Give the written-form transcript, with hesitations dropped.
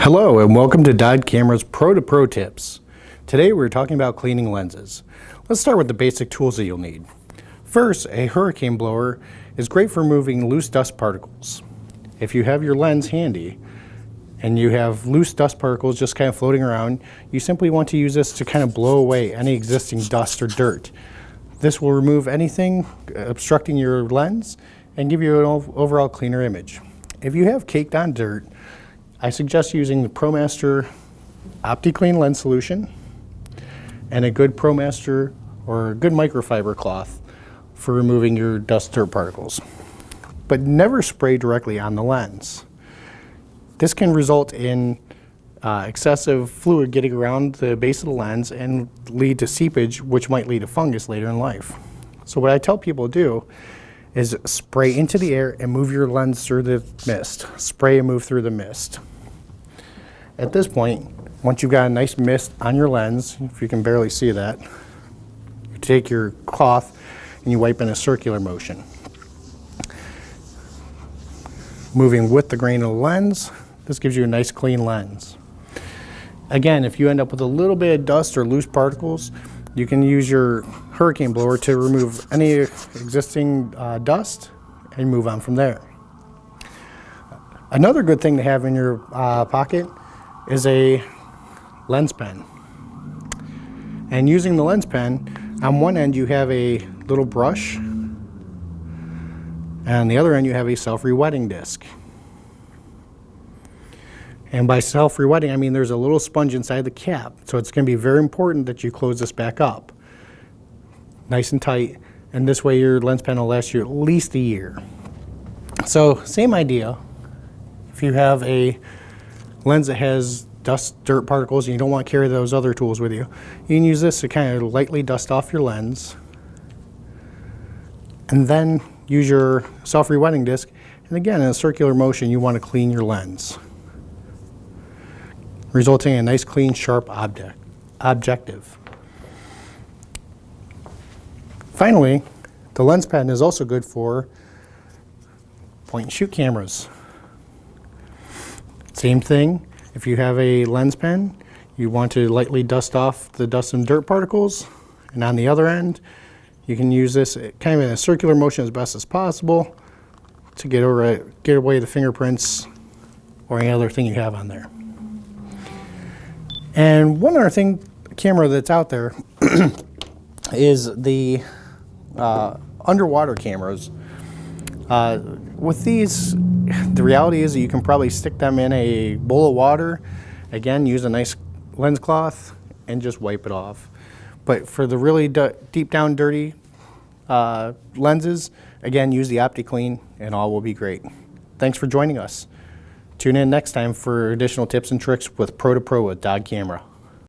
Hello and welcome to Dodd Camera's Pro to Pro tips. Today we're talking about cleaning lenses. Let's start with the basic tools that you'll need. First, a hurricane blower is great for removing loose dust particles. If you have your lens handy and you have loose dust particles just kind of floating around, you simply want to use this to kind of blow away any existing dust or dirt. This will remove anything obstructing your lens and give you an overall cleaner image. If you have caked on dirt, I suggest using the ProMaster OptiClean lens solution and a good ProMaster or a good microfiber cloth for removing your dust dirt particles. But never spray directly on the lens. This can result in excessive fluid getting around the base of the lens and lead to seepage, which might lead to fungus later in life. So what I tell people to do is spray into the air and move your lens through the mist. Spray and move through the mist. At this point, once you've got a nice mist on your lens, if you can barely see that, you take your cloth and you wipe in a circular motion. Moving with the grain of the lens, this gives you a nice clean lens. Again, if you end up with a little bit of dust or loose particles, you can use your hurricane blower to remove any existing dust and move on from there. Another good thing to have in your pocket is a lens pen. And using the lens pen, on one end you have a little brush, and on the other end you have a self-rewetting disc. And by self-rewetting, I mean there's a little sponge inside the cap, so it's going to be very important that you close this back up nice and tight, and this way your lens pen will last you at least a year. So same idea. If you have a lens that has dust, dirt particles, and you don't want to carry those other tools with you, you can use this to kind of lightly dust off your lens, and then use your self-rewetting disc, and again in a circular motion you want to clean your lens, resulting in a nice, clean, sharp objective. Finally, the lens pen is also good for point and shoot cameras. Same thing, if you have a lens pen, you want to lightly dust off the dust and dirt particles, and on the other end, you can use this kind of in a circular motion as best as possible to get away the fingerprints or any other thing you have on there. And one other thing, camera that's out there is the underwater cameras. With these, the reality is that you can probably stick them in a bowl of water, again use a nice lens cloth and just wipe it off. But for the really deep down dirty lenses, again use the OptiClean and all will be great. Thanks for joining us. Tune in next time for additional tips and tricks with Pro to Pro with Dodd Camera.